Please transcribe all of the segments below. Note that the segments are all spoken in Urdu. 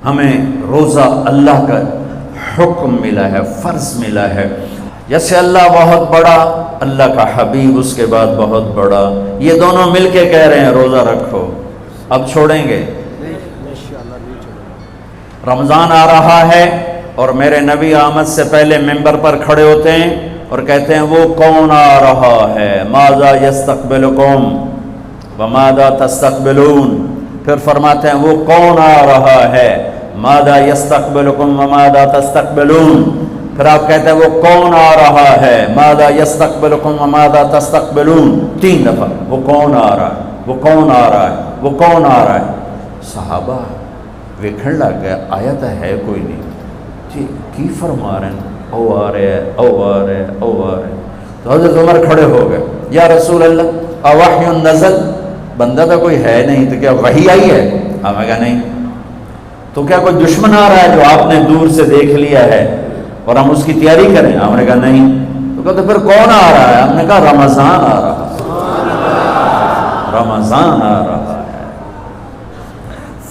ہمیں روزہ اللہ کا حکم ملا ہے، فرض ملا ہے. جیسے اللہ بہت بڑا، اللہ کا حبیب اس کے بعد بہت بڑا، یہ دونوں مل کے کہہ رہے ہیں روزہ رکھو. اب چھوڑیں گے؟ رمضان آ رہا ہے اور میرے نبی آمد سے پہلے ممبر پر کھڑے ہوتے ہیں اور کہتے ہیں وہ کون آ رہا ہے، ماذا یستقبلکم وماذا تستقبلون. پھر فرماتے ہیں وہ کون آ رہا ہے، ماذا یستقبلکم وماذا تستقبلون. پھر آپ کہتے ہیں وہ کون آ رہا ہے، ماذا یستقبلکم وماذا تستقبلون. 3 دفعہ وہ کون آ رہا ہے، وہ کون آ رہا ہے، وہ کون آ رہا ہے. صحابہ ویکھن لگ گیا آیت ہے کوئی نہیں جی کی فرما رہے ہیں، او آ رہے ہیں، او آ رہے ہیں، او آ رہے ہیں. تو حضرت عمر کھڑے ہو گئے، یا رسول اللہ اوحی نزل، بندہ تو کوئی ہے نہیں تو کیا وحی آئی ہے؟ ہم نے کہا نہیں. تو کیا کوئی دشمن آ رہا ہے جو آپ نے دور سے دیکھ لیا ہے اور ہم اس کی تیاری کریں؟ ہم نے کہا نہیں. تو کہا تو پھر کون آ رہا ہے؟ ہم نے کہا رمضان آ رہا ہے، رمضان آ رہا ہے.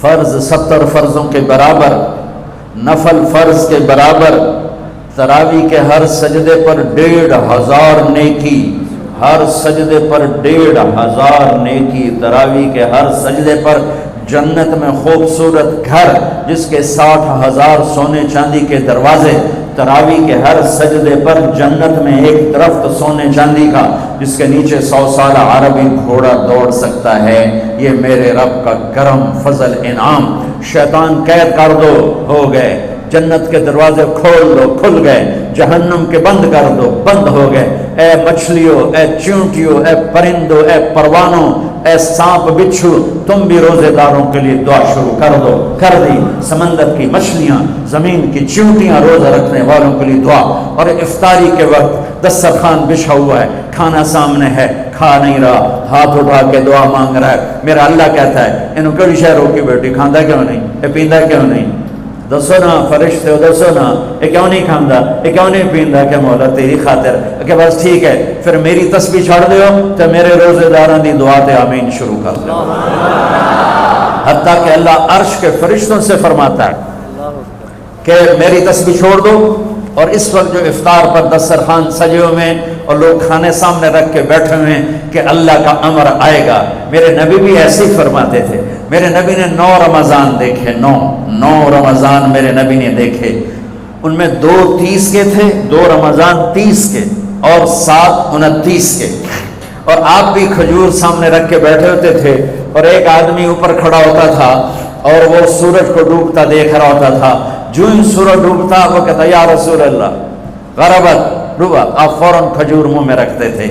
فرض 70 فرضوں کے برابر، نفل فرض کے برابر. تراویح کے ہر سجدے پر 1500 نیکی، ہر سجدے پر 1500 نیکی. تراویح کے ہر سجدے پر جنت میں خوبصورت گھر جس کے 60,000 سونے چاندی کے دروازے. تراویح کے ہر سجدے پر جنت میں ایک درخت سونے چاندی کا جس کے نیچے 100 سالہ عربی گھوڑا دوڑ سکتا ہے. یہ میرے رب کا کرم فضل انعام. شیطان قید کر دو، ہو گئے. جنت کے دروازے کھول دو، کھل گئے. جہنم کے بند کر دو، بند ہو گئے. اے مچھلیوں، اے چونٹیوں، اے پرندوں، اے پروانوں، اے سانپ بچھو، تم بھی روزے داروں کے لیے دعا شروع کر دو. کر دی. سمندر کی مچھلیاں، زمین کی چونٹیاں، روزہ رکھنے والوں کے لیے دعا. اور افطاری کے وقت دسترخوان بچھا ہوا ہے، کھانا سامنے ہے، کھا نہیں رہا، ہاتھ اٹھا کے دعا مانگ رہا ہے. میرا اللہ کہتا ہے انہوں کڑی شہروں کی بیٹی کھاندہ کیوں نہیں، یہ پیندہ کیوں نہیں؟ دسو نا فرشتے ہو، دسو نا یہ کیوں نہیں کھاندہ، یہ کیوں نہیں پیندہ؟ کہ مولا تیری خاطر. کہ بس ٹھیک ہے پھر میری تسبیح چھوڑ دیو تو میرے روزے داران دی دعا تے آمین شروع کر دو. حتیٰ کہ اللہ عرش کے فرشتوں سے فرماتا ہے کہ میری تسبیح چھوڑ دو. اور اس وقت جو افطار پر دسترخوان سجے ہوئے ہیں اور لوگ کھانے سامنے رکھ کے بیٹھے ہوئے ہیں کہ اللہ کا امر آئے گا. میرے نبی بھی ایسے ہی فرماتے تھے. میرے نبی نے 9 رمضان دیکھے، 9 رمضان میرے نبی نے دیکھے. ان میں 2 30 کے تھے، 2 رمضان 30 کے اور 7 29 کے. اور آپ بھی کھجور سامنے رکھ کے بیٹھے ہوتے تھے اور ایک آدمی اوپر کھڑا ہوتا تھا اور وہ سورج کو ڈوبتا دیکھ رہا ہوتا تھا. جو ہی سورج ڈوبتا وہ کہتا یا رسول اللہ غربت ڈوبا. آپ فوراً کھجور منہ میں رکھتے تھے.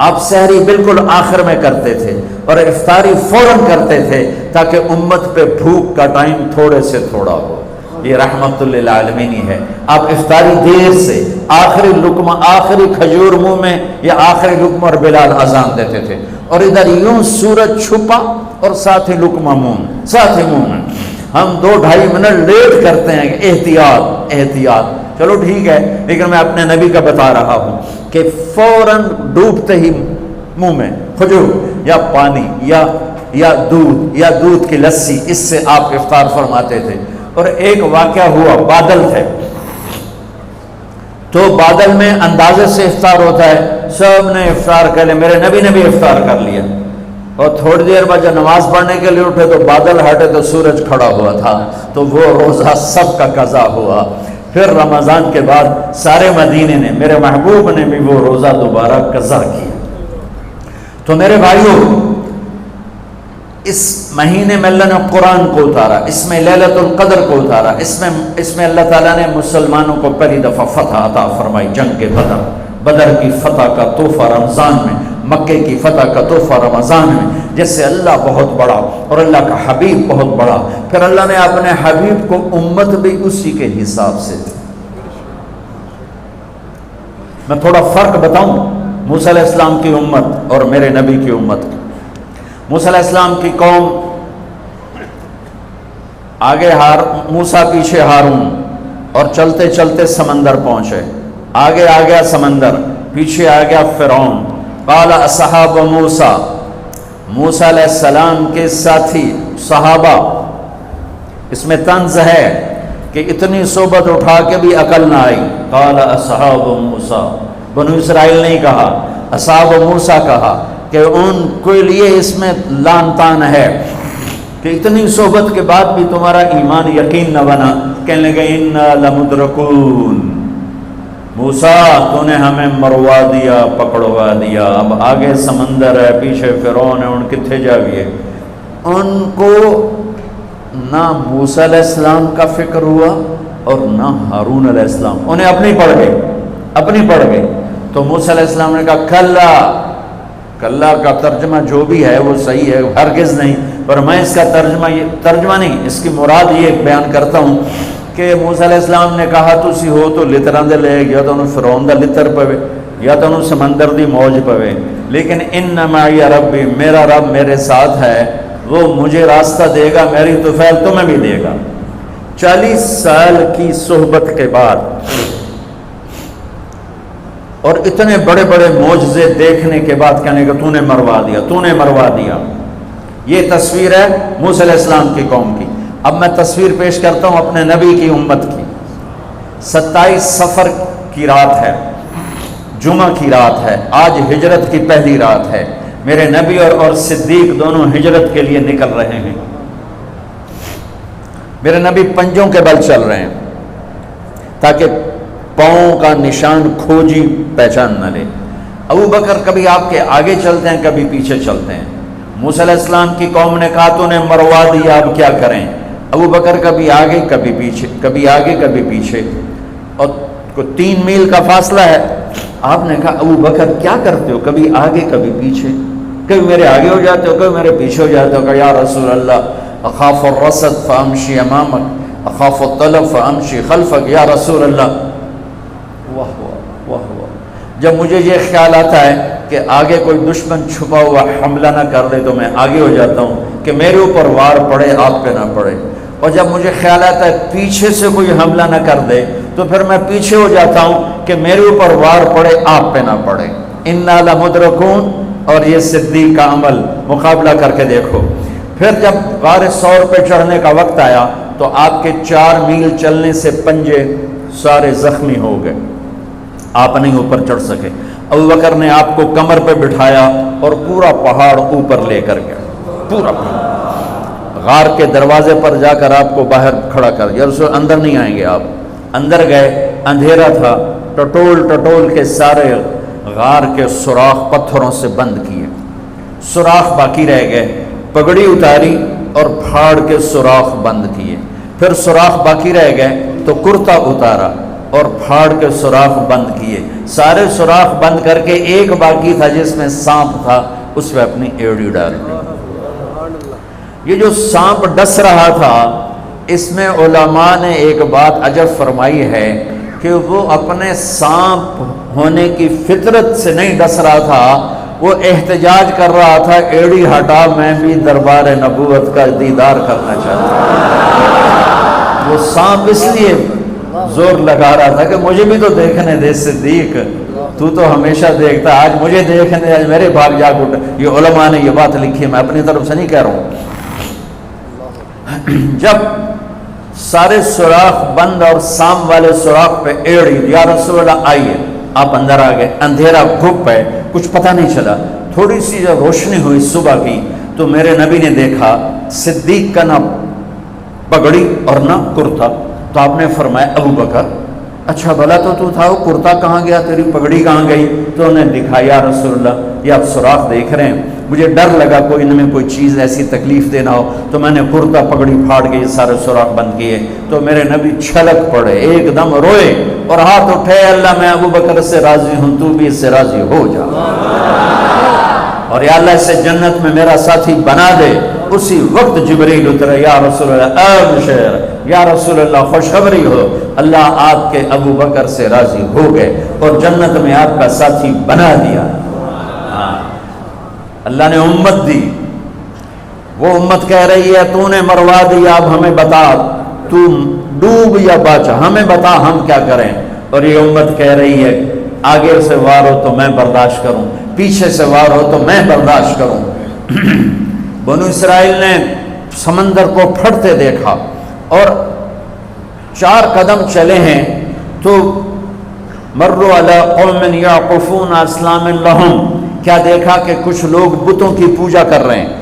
آپ سحری بالکل آخر میں کرتے تھے اور افطاری فوراً کرتے تھے تاکہ امت پہ بھوک کا ٹائم تھوڑے سے تھوڑا ہو. یہ رحمت للعالمین ہے. آپ افطاری دیر سے آخری لقمہ، آخری کھجور منہ میں یا آخری لقمہ اور بلال اذان دیتے تھے اور ادھر یوں سورج چھپا اور ساتھ ہی لقمہ منہ، ساتھ ہی منہ میں. ہم 2-2.5 منٹ لیٹ کرتے ہیں کہ احتیاط احتیاط. چلو ٹھیک ہے، لیکن میں اپنے نبی کا بتا رہا ہوں کہ فوراً ڈوبتے ہی منہ میں کھجور یا پانی یا دودھ کی لسی، اس سے آپ افطار فرماتے تھے. اور ایک واقعہ ہوا، بادل تھے تو بادل میں اندازے سے افطار ہوتا ہے. سب نے افطار کر لیا، میرے نبی نے بھی افطار کر لیا. اور تھوڑی دیر بعد جب نماز پڑھنے کے لیے اٹھے تو بادل ہٹے تو سورج کھڑا ہوا تھا. تو وہ روزہ سب کا قضا ہوا. پھر رمضان کے بعد سارے مدینے نے، میرے محبوب نے بھی وہ روزہ دوبارہ قضا کیا. تو میرے بھائیوں، اس مہینے میں اللہ نے قرآن کو اتارا، اس میں لیلۃ القدر کو اتارا، اس میں اللہ تعالیٰ نے مسلمانوں کو پہلی دفعہ فتح عطا فرمائی. جنگ بدر کی فتح کا تحفہ رمضان میں، مکے کی فتح کا تحفہ رمضان میں. جیسے اللہ بہت بڑا اور اللہ کا حبیب بہت بڑا، پھر اللہ نے اپنے حبیب کو امت بھی اسی کے حساب سے دی. میں تھوڑا فرق بتاؤں موسیٰ علیہ السلام کی امت اور میرے نبی کی امت. موسیٰ علیہ السلام کی قوم آگے موسیٰ پیچھے ہارون، اور چلتے چلتے سمندر پہنچے. آگے آ گیا سمندر، پیچھے آ گیا فرعون. قال اصحاب موسیٰ، موسیٰ علیہ السلام کے ساتھی صحابہ اس میں طنز ہے کہ اتنی صحبت اٹھا کے بھی عقل نہ آئی. قال اصحاب موسیٰ، بنو اسرائیل نہیں کہا، اصحاب موسیٰ کہا، کہ ان کے لیے اس میں لان تان ہے کہ اتنی صحبت کے بعد بھی تمہارا ایمان یقین نہ بنا. کہنے لگے انا لمدرکون، موسیٰ تو نے ہمیں مروا دیا، پکڑوا دیا، اب آگے سمندر ہے، پیچھے فرعون ہے، ان کتنے جاویے. ان کو نہ موسیٰ علیہ السلام کا فکر ہوا اور نہ ہارون علیہ السلام، انہیں اپنی پڑ گئے. تو موسیٰ علیہ السلام نے کہا کلا. کلا کا ترجمہ جو بھی ہے وہ صحیح ہے، ہرگز نہیں، پر میں اس کا ترجمہ نہیں، اس کی مراد یہ بیان کرتا ہوں کہ موسیٰ علیہ السلام نے کہا تسی ہو تو لتراں دے لے، یا تو انہوں فرعون دا لتر پوے، یا تو انہوں سمندر دی موج پوے، لیکن ان معی ربی، میرا رب میرے ساتھ ہے، وہ مجھے راستہ دے گا، میری طفیل تمہیں بھی دے گا. 40 سال کی صحبت کے بعد اور اتنے بڑے بڑے معجزے دیکھنے کے بعد کہنے کہ تو نے مروا دیا. یہ تصویر ہے موسیٰ علیہ السلام کی قوم کی. اب میں تصویر پیش کرتا ہوں اپنے نبی کی امت کی. 27 صفر کی رات ہے، جمعہ کی رات ہے، آج ہجرت کی پہلی رات ہے. میرے نبی اور صدیق دونوں ہجرت کے لیے نکل رہے ہیں. میرے نبی پنجوں کے بل چل رہے ہیں تاکہ پاؤں کا نشان کھوجی پہچان نہ لے. ابو بکر کبھی آپ کے آگے چلتے ہیں، کبھی پیچھے چلتے ہیں. موسیٰ علیہ السلام کی قوم نے کہا تو نے مروا دیا، اب کیا کریں. ابو بکر کبھی آگے کبھی پیچھے، کبھی آگے کبھی پیچھے، اور 3 میل کا فاصلہ ہے. آپ نے کہا ابو بکر کیا کرتے ہو، کبھی آگے کبھی پیچھے، کبھی میرے آگے ہو جاتے ہو، کبھی میرے پیچھے ہو جاتے ہو. کہ یا رسول اللہ اخاف الرصد فامشی امامک اخاف الطلب فامشی خلفک. یا رسول اللہ، واہ واہ واہ واہ، جب مجھے یہ خیال آتا ہے کہ آگے کوئی دشمن چھپا ہوا حملہ نہ کر دے تو میں آگے ہو جاتا ہوں کہ میرے اوپر وار پڑے، آپ پہ نہ پڑے. اور جب مجھے خیال آتا ہے پیچھے سے کوئی حملہ نہ کر دے تو پھر میں پیچھے ہو جاتا ہوں کہ میرے اوپر وار پڑے، آپ پہ نہ پڑے. انا لمدرکون. اور یہ صدیق کا عمل مقابلہ کر کے دیکھو. پھر جب غار ثور پہ چڑھنے کا وقت آیا تو آپ کے 4 میل چلنے سے پنجے سارے زخمی ہو گئے، آپ نہیں اوپر چڑھ سکے. ابو بکر نے آپ کو کمر پہ بٹھایا اور پورا پہاڑ اوپر لے کر گیا. پورا غار کے دروازے پر جا کر آپ کو باہر کھڑا کر دیا. رسول اندر نہیں آئیں گے. آپ اندر گئے، اندھیرا تھا، ٹٹول کے سارے غار کے سوراخ پتھروں سے بند کیے، سوراخ باقی رہ گئے. پگڑی اتاری اور پھاڑ کے سوراخ بند کیے. پھر سوراخ باقی رہ گئے تو کرتا اتارا اور پھاڑ کے سوراخ بند کیے. سارے سوراخ بند کر کے ایک باقی تھا جس میں سانپ تھا، اس میں اپنی ایڑی ڈال دی. یہ جو سانپ ڈس رہا تھا، اس میں علماء نے ایک بات عجب فرمائی ہے کہ وہ اپنے سانپ ہونے کی فطرت سے نہیں ڈس رہا تھا، وہ احتجاج کر رہا تھا ایڑی ہٹا، میں بھی دربار نبوت کا دیدار کرنا چاہتا ہوں. وہ سانپ اس لیے زور لگا رہا تھا کہ مجھے بھی تو دیکھنے دے صدیق، تو ہمیشہ دیکھتا، آج مجھے دیکھنے، آج میرے بھاگ جاگ اٹھے. یہ علماء نے یہ بات لکھی، میں اپنی طرف سے نہیں کہہ رہا ہوں. جب سارے سوراخ بند اور سام والے سوراخ پہ ایڑی، یا رسول اللہ آئیے. آپ اندر آ گئے. اندھیرا گھپ ہے، کچھ پتہ نہیں چلا. تھوڑی سی جب روشنی ہوئی صبح کی تو میرے نبی نے دیکھا صدیق کا نہ پگڑی اور نہ کرتا. تو آپ نے فرمایا ابو بکر اچھا بھلا تو تھا، وہ کرتا کہاں گیا، تیری پگڑی کہاں گئی؟ تو انہیں دکھایا یا رسول اللہ یہ آپ سوراخ دیکھ رہے ہیں، مجھے ڈر لگا کوئی ان میں کوئی چیز ایسی تکلیف دینا ہو، تو میں نے کرتا پگڑی پھاڑ کے یہ سارے سوراخ بند کیے. تو میرے نبی چھلک پڑے، ایک دم روئے اور ہاتھ اٹھے، اللہ میں ابو بکر سے راضی ہوں، تو بھی اس سے راضی ہو جا، اور یا اللہ اسے جنت میں میرا ساتھی بنا دے. اسی وقت جبریل اترے، یا رسول اللہ ابشر، یا رسول اللہ خوشخبری ہو، اللہ آپ کے ابو بکر سے راضی ہو گئے اور جنت میں آپ کا ساتھی بنا دیا. اللہ نے امت دی. وہ امت کہہ رہی ہے تو نے مروا دیا، اب ہمیں بتا تو ڈوب یا بچا، ہمیں بتا ہم کیا کریں. اور یہ امت کہہ رہی ہے آگے سے وار ہو تو میں برداشت کروں، پیچھے سے وار ہو تو میں برداشت کروں. بنو اسرائیل نے سمندر کو پھٹتے دیکھا، اور 4 قدم چلے ہیں تو مروا علی قوم یعقفون اصنام لہم، کیا دیکھا کہ کچھ لوگ بتوں کی پوجا کر رہے ہیں،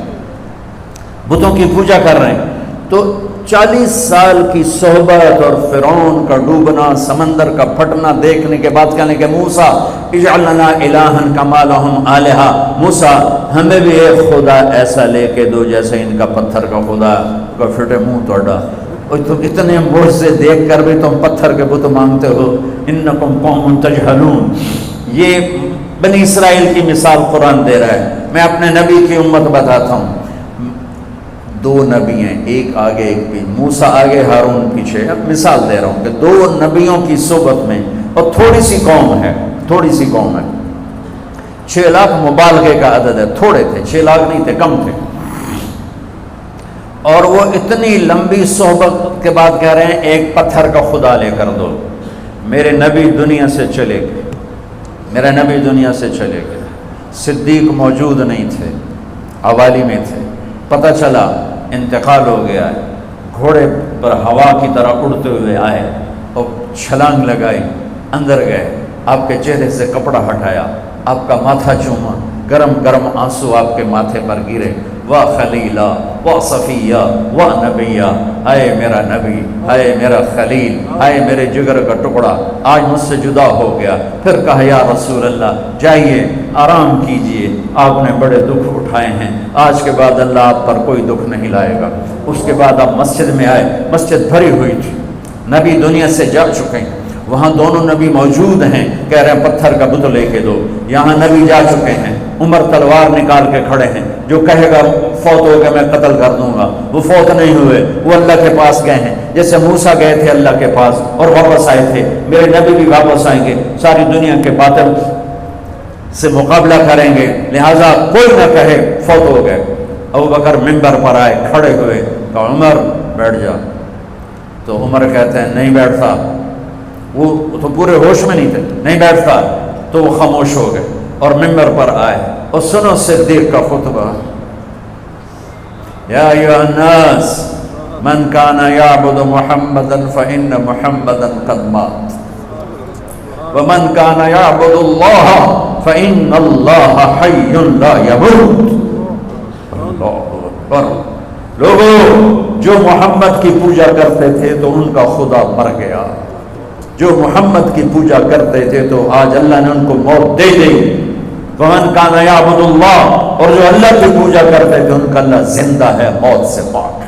بتوں کی پوجا کر رہے ہیں۔ تو 40 سال کی صحبت اور فرعون کا ڈوبنا، سمندر کا پھٹنا دیکھنے کے بعد کہنے کہ موسیٰ اجعل لنا الہا کما لہم آلہہ، موسیٰ ہمیں بھی ایک خدا ایسا لے کے دو جیسے ان کا پتھر کا خدا کا پھٹے منہ توڑا، اور تم اتنے معجزے دیکھ کر بھی تم پتھر کے بت مانگتے ہو، انکم قوم تجہلون۔ یہ بنی اسرائیل کی مثال قرآن دے رہا ہے۔ میں اپنے نبی کی امت بتاتا ہوں، 2 نبی ہیں، ایک آگے ایک بھی، موسیٰ آگے ہارون پیچھے۔ اب مثال دے رہا ہوں کہ 2 نبیوں کی صحبت میں، اور تھوڑی سی قوم ہے، تھوڑی سی قوم ہے، 6 لاکھ مبالغے کا عدد ہے، تھوڑے تھے، 6 لاکھ نہیں تھے، کم تھے، اور وہ اتنی لمبی صحبت کے بعد کہہ رہے ہیں ایک پتھر کا خدا لے کر دو۔ میرے نبی دنیا سے چلے گئے، میرا نبی دنیا سے چلے گئے، صدیق موجود نہیں تھے، حوالی میں تھے، پتہ چلا انتقال ہو گیا ہے، گھوڑے پر ہوا کی طرح اڑتے ہوئے آئے اور چھلانگ لگائی، اندر گئے، آپ کے چہرے سے کپڑا ہٹایا، آپ کا ماتھا چوما، گرم گرم آنسو آپ کے ماتھے پر گرے، واہ خلیلہ واہ صفیہ واہ نبیہ، اے میرا نبی، اے میرا خلیل، اے میرے جگر کا ٹکڑا، آج مجھ سے جدا ہو گیا۔ پھر کہا یا رسول اللہ جائیے آرام کیجئے، آپ نے بڑے دکھ اٹھائے ہیں، آج کے بعد اللہ آپ پر کوئی دکھ نہیں لائے گا۔ اس کے بعد آپ مسجد میں آئے، مسجد بھری ہوئی تھی، نبی دنیا سے جا چکے ہیں، وہاں دونوں نبی موجود ہیں، کہہ رہے ہیں پتھر کا بت لے کے دو، یہاں نبی جا چکے ہیں، عمر تلوار نکال کے کھڑے ہیں، جو کہے گا فوت ہو گیا میں قتل کر دوں گا، وہ فوت نہیں ہوئے، وہ اللہ کے پاس گئے ہیں، جیسے موسیٰ گئے تھے اللہ کے پاس اور واپس آئے تھے، میرے نبی بھی واپس آئیں گے، ساری دنیا کے باطل سے مقابلہ کریں گے، لہٰذا کوئی نہ کہے فوت ہو گئے۔ ابوبکر منبر پر آئے، کھڑے ہوئے، کہا عمر بیٹھ جا، تو عمر کہتے ہیں نہیں بیٹھتا، وہ تو پورے ہوش میں نہیں تھے، نہیں بیٹھتا، تو وہ خاموش ہو گئے اور منبر پر آئے، اور سنو صدیق کا خطبہ، یا ایھا الناس من کان یعبد محمدا فإن محمدا قد مات ومن کان یعبد اللہ فإن اللہ حی لا یموت۔ اللہ اکبر۔ لوگوں جو محمد کی پوجا کرتے تھے تو ان کا خدا مر گیا، جو محمد کی پوجا کرتے تھے تو آج اللہ نے ان کو موت دے دی۔ ومن کان یعبد اللہ، اور جو اللہ کی پوجا کرتے تھے ان کا اللہ زندہ ہے، موت سے پاک۔